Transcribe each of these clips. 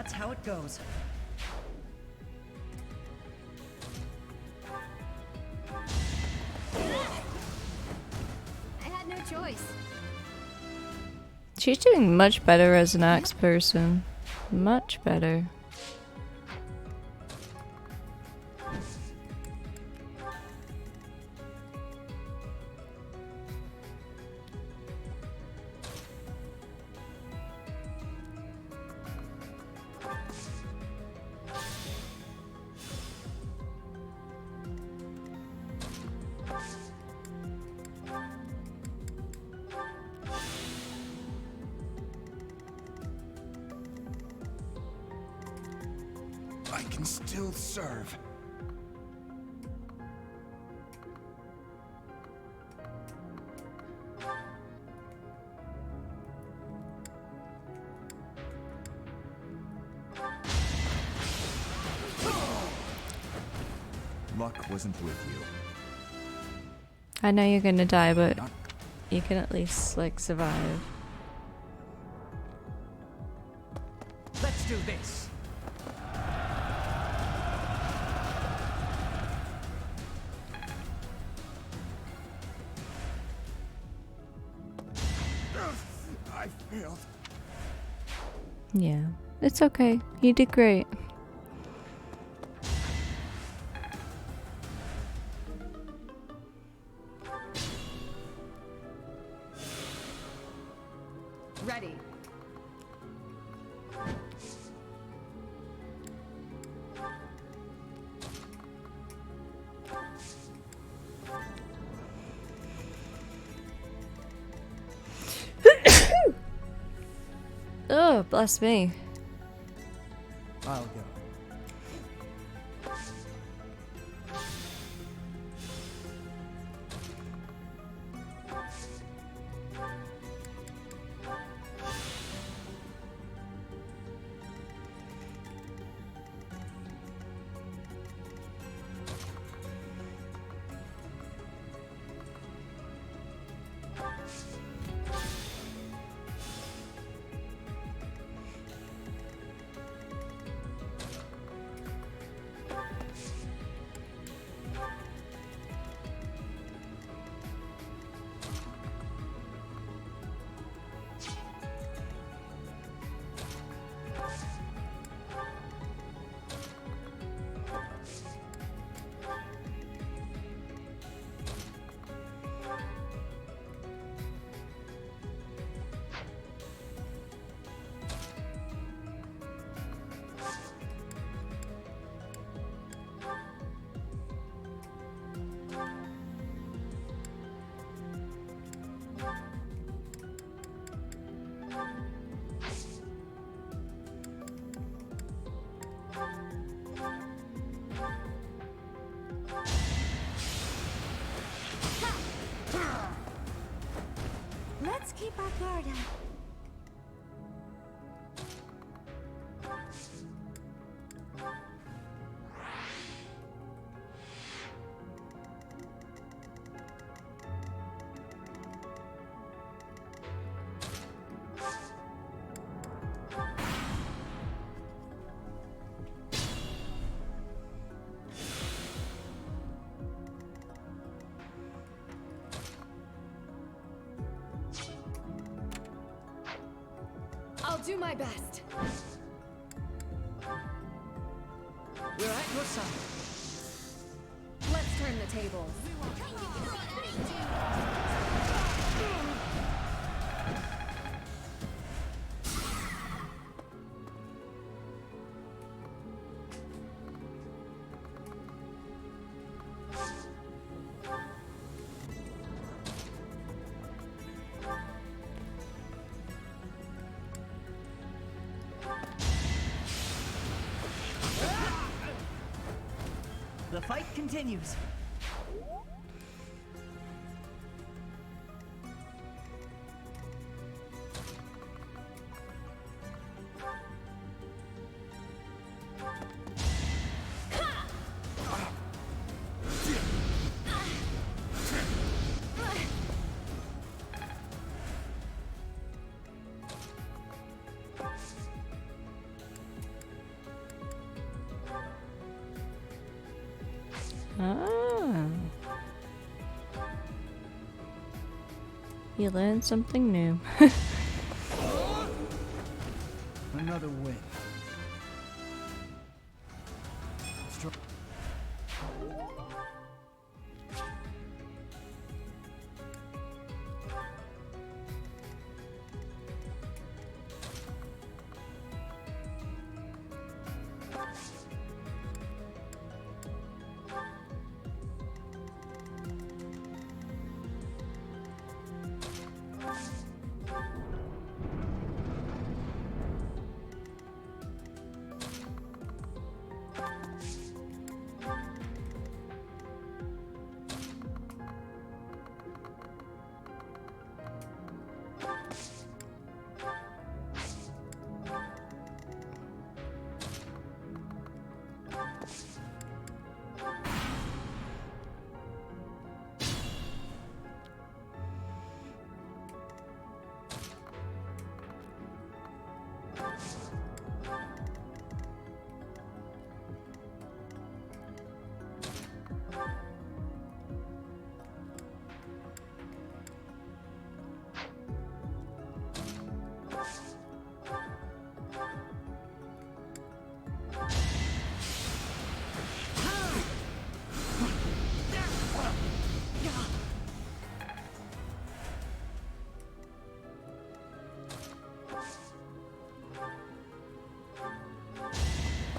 That's how it goes. I had no choice. She's doing much better as an axe person. Much better. I can still serve. Luck wasn't with you. I know you're gonna die, but you can at least, like, survive. Let's do this. I failed. Yeah, it's okay. You did great. Ready. Oh, bless me. I'll go. Let's keep our guard up. I'll do my best. We're at your side. Let's turn the tables. The fight continues. You learn something new. Another win. Str-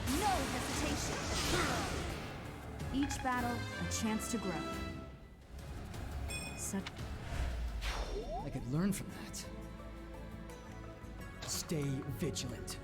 No hesitation. Each battle, a chance to grow. Such I could learn from that. Stay vigilant.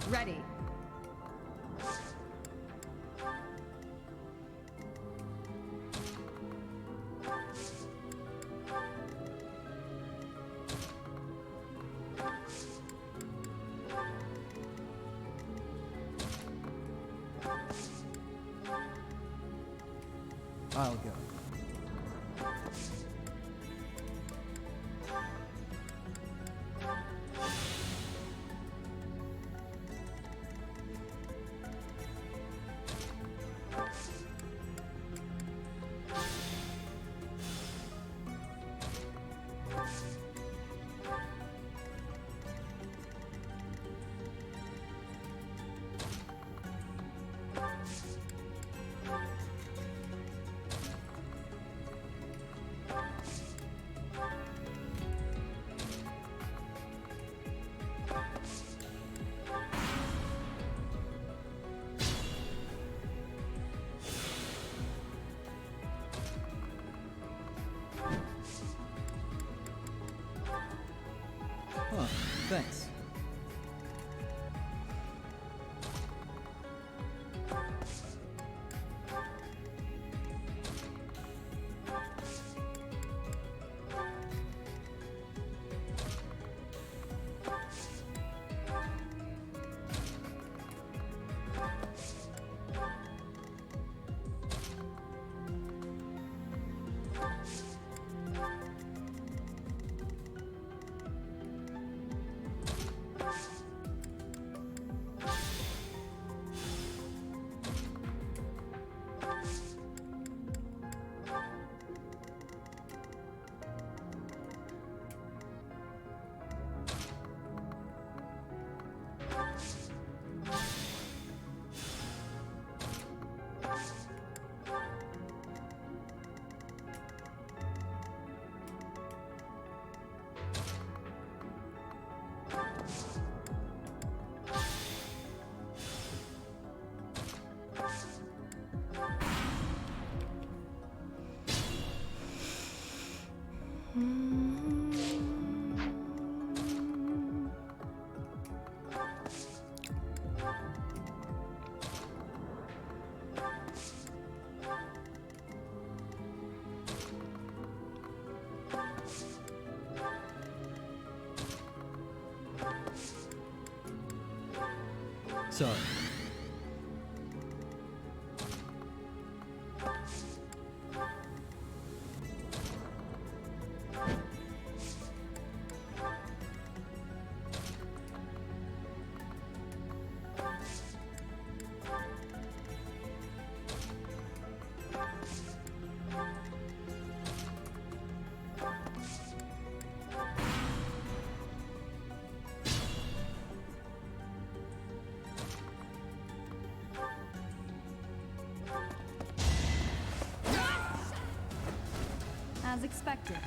Ready. I'll go. Thanks. Sorry. As expected.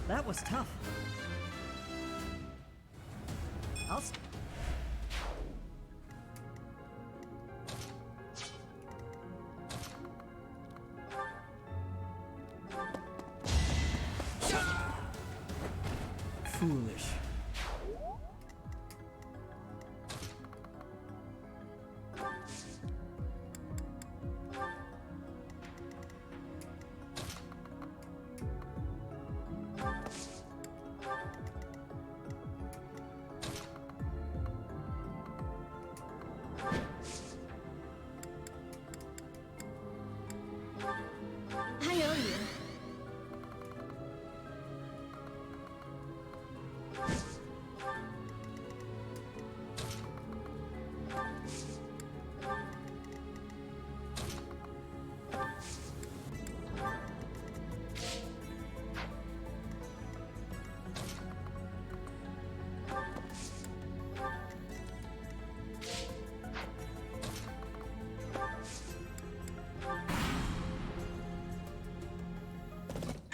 That was tough. Foolish. I owe you.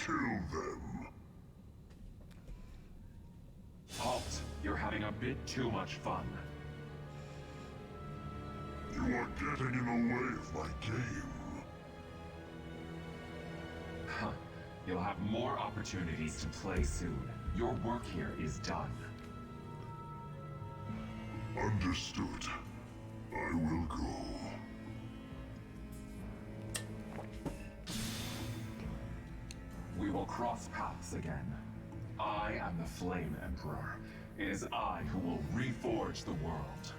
Kill them. Halt! You're having a bit too much fun. You are getting in the way of my game. Huh. You'll have more opportunities to play soon. Your work here is done. Understood. I will go. We will cross paths again. I am the Flame Emperor. It is I who will reforge the world.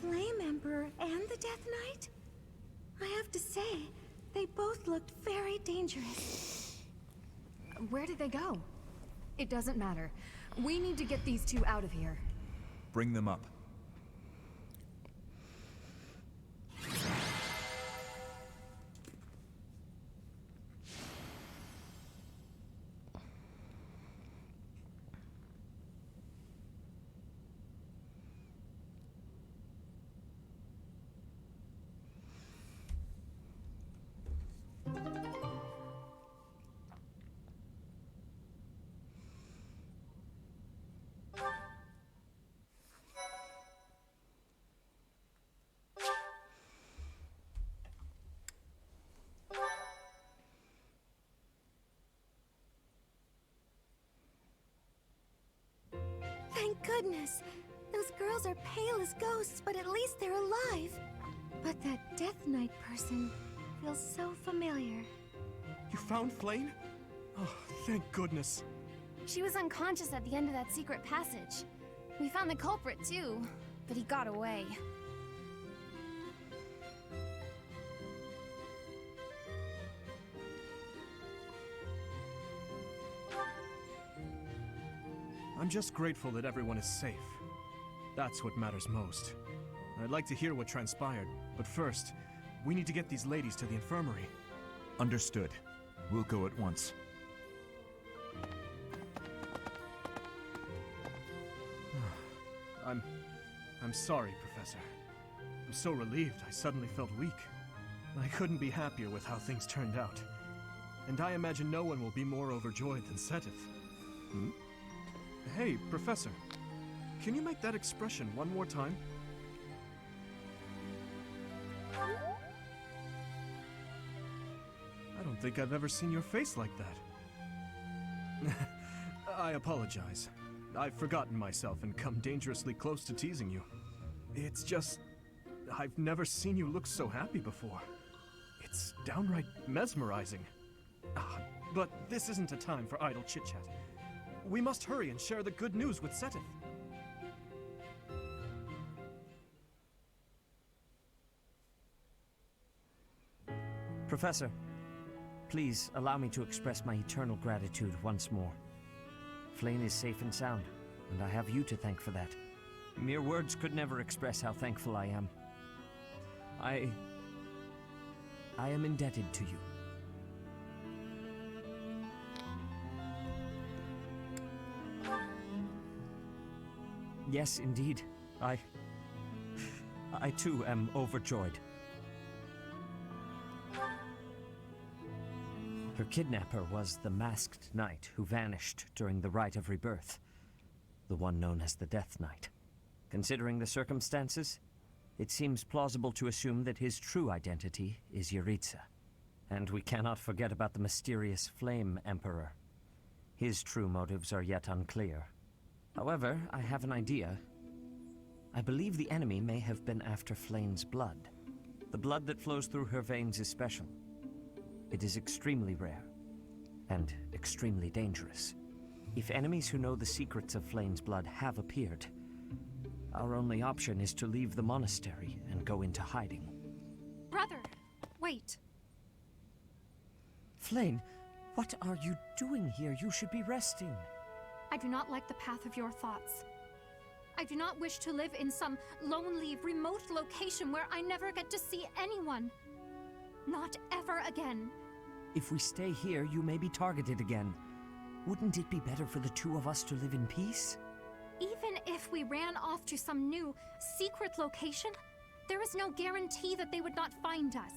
Flame Emperor and the Death Knight? I have to say, they both looked very dangerous. Where did they go? It doesn't matter. We need to get these two out of here. Bring them up. Thank goodness! Those girls are pale as ghosts, but at least they're alive. But that Death Knight person feels so familiar. You found Flame? Oh, thank goodness. She was unconscious at the end of that secret passage. We found the culprit too, but he got away. I'm just grateful that everyone is safe. That's what matters most. I'd like to hear what transpired, but first, we need to get these ladies to the infirmary. Understood. We'll go at once. I'm sorry, Professor. I'm so relieved I suddenly felt weak. I couldn't be happier with how things turned out. And I imagine no one will be more overjoyed than Seteth. Hmm? Hey, Professor. Can you make that expression one more time? I don't think I've ever seen your face like that. I apologize. I've forgotten myself and come dangerously close to teasing you. It's just... I've never seen you look so happy before. It's downright mesmerizing. But this isn't a time for idle chit-chat. We must hurry and share the good news with Seteth. Professor, please allow me to express my eternal gratitude once more. Flame is safe and sound, and I have you to thank for that. Mere words could never express how thankful I am. I am indebted to you. Yes, indeed. I too am overjoyed. Her kidnapper was the masked knight who vanished during the Rite of Rebirth, the one known as the Death Knight. Considering the circumstances, it seems plausible to assume that his true identity is Yaritza. And we cannot forget about the mysterious Flame Emperor. His true motives are yet unclear. However, I have an idea. I believe the enemy may have been after Flame's blood. The blood that flows through her veins is special. It is extremely rare, and extremely dangerous. If enemies who know the secrets of Flame's blood have appeared, our only option is to leave the monastery and go into hiding. Brother, wait. Flame, what are you doing here? You should be resting. I do not like the path of your thoughts. I do not wish to live in some lonely, remote location where I never get to see anyone. Not ever again. If we stay here, you may be targeted again. Wouldn't it be better for the two of us to live in peace? Even if we ran off to some new, secret location, there is no guarantee that they would not find us.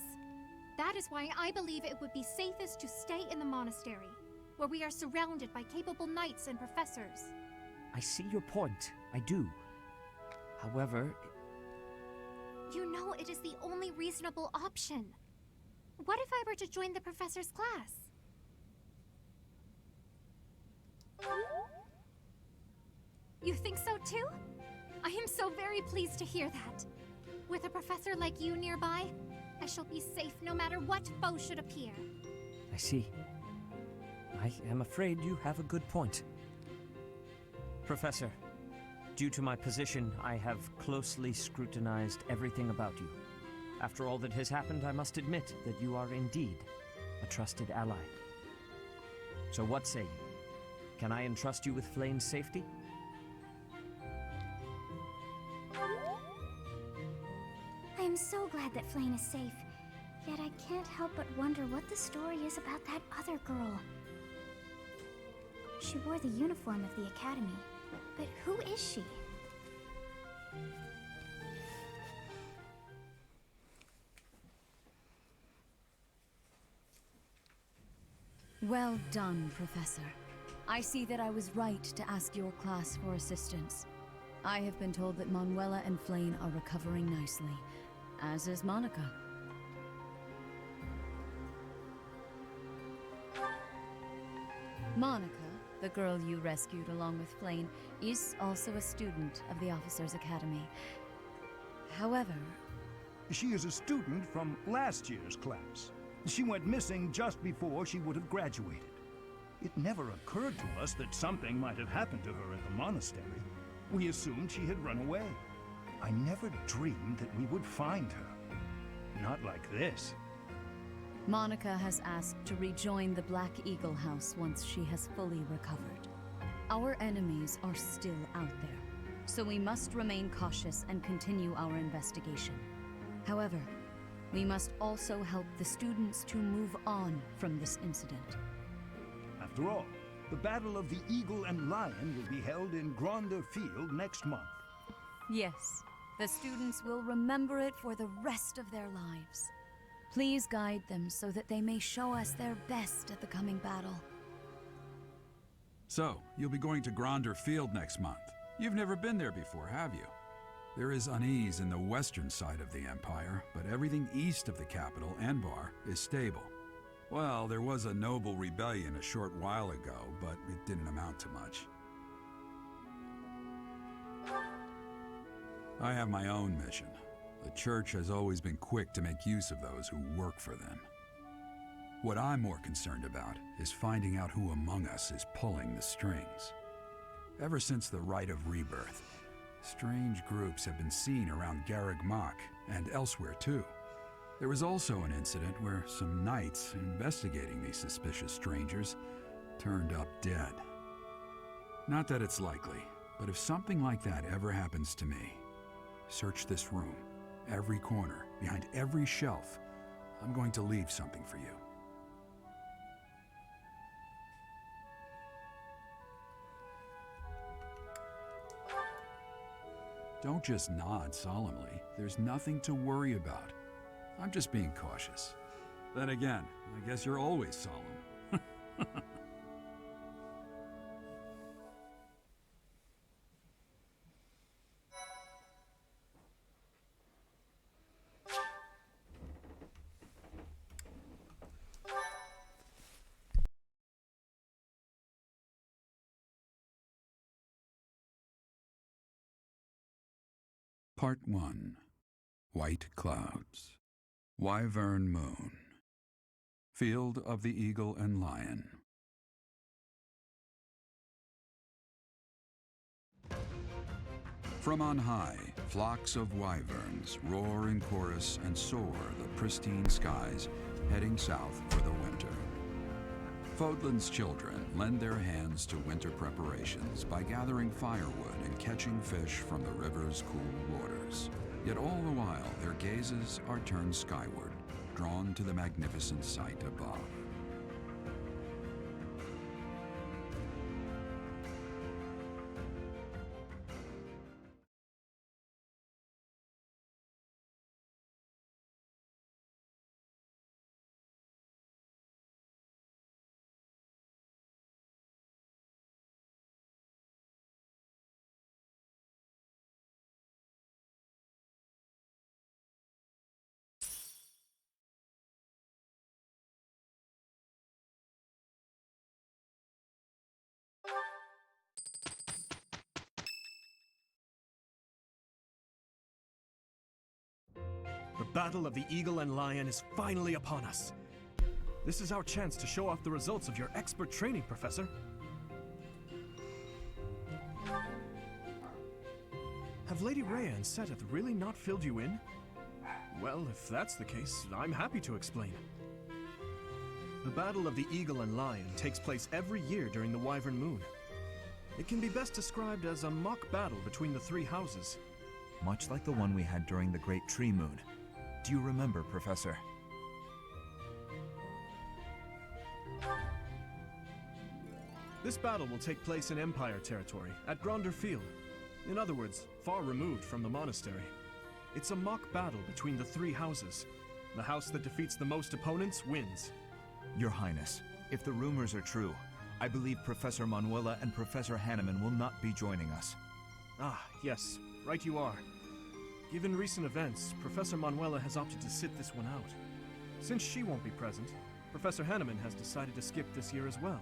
That is why I believe it would be safest to stay in the monastery, where we are surrounded by capable knights and professors. I see your point. I do. However... You know it is the only reasonable option. What if I were to join the professor's class? You think so too? I am so very pleased to hear that. With a professor like you nearby, I shall be safe no matter what foe should appear. I see. I am afraid you have a good point. Professor, due to my position, I have closely scrutinized everything about you. After all that has happened, I must admit that you are indeed a trusted ally. So what say you? Can I entrust you with Flayn's safety? I am so glad that Flayn is safe. Yet I can't help but wonder what the story is about that other girl. She wore the uniform of the academy, but who is she? Well done, Professor. I see that I was right to ask your class for assistance. I have been told that Manuela and Flayn are recovering nicely, as is Monica. Monica, the girl you rescued along with Flayn, is also a student of the Officers' Academy. However... She is a student from last year's class. She went missing just before she would have graduated. It never occurred to us that something might have happened to her in the monastery. We assumed she had run away. I never dreamed that we would find her. Not like this. Monica has asked to rejoin the Black Eagle House once she has fully recovered. Our enemies are still out there, so we must remain cautious and continue our investigation. However, we must also help the students to move on from this incident. After all, the Battle of the Eagle and Lion will be held in Gronder Field next month. Yes, the students will remember it for the rest of their lives. Please guide them so that they may show us their best at the coming battle. So, you'll be going to Gronder Field next month. You've never been there before, have you? There is unease in the western side of the Empire, but everything east of the capital, Enbar, is stable. Well, there was a noble rebellion a short while ago, but it didn't amount to much. I have my own mission. The Church has always been quick to make use of those who work for them. What I'm more concerned about is finding out who among us is pulling the strings. Ever since the Rite of Rebirth, strange groups have been seen around Garreg Mach and elsewhere too. There was also an incident where some knights investigating these suspicious strangers turned up dead. Not that it's likely, but if something like that ever happens to me, search this room, every corner, behind every shelf. I'm going to leave something for you. Don't just nod solemnly. There's nothing to worry about. I'm just being cautious. Then again, I guess you're always solemn. Part 1. White Clouds. Wyvern Moon. Field of the Eagle and Lion. From on high, flocks of wyverns roar in chorus and soar the pristine skies, heading south for the winter. Fodlan's children lend their hands to winter preparations by gathering firewood and catching fish from the river's cool waters. Yet all the while, their gazes are turned skyward, drawn to the magnificent sight above. The battle of the Eagle and Lion is finally upon us. This is our chance to show off the results of your expert training, Professor. Have Lady Rhea and Seteth really not filled you in? Well, if that's the case, I'm happy to explain. The Battle of the Eagle and Lion takes place every year during the Wyvern Moon. It can be best described as a mock battle between the three houses. Much like the one we had during the Great Tree Moon. Do you remember, Professor? This battle will take place in Empire territory, at Gronder Field. In other words, far removed from the monastery. It's a mock battle between the three houses. The house that defeats the most opponents wins. Your Highness, if the rumors are true, I believe Professor Manuela and Professor Hanneman will not be joining us. Ah, yes, right you are. Given recent events, Professor Manuela has opted to sit this one out. Since she won't be present, Professor Hanneman has decided to skip this year as well.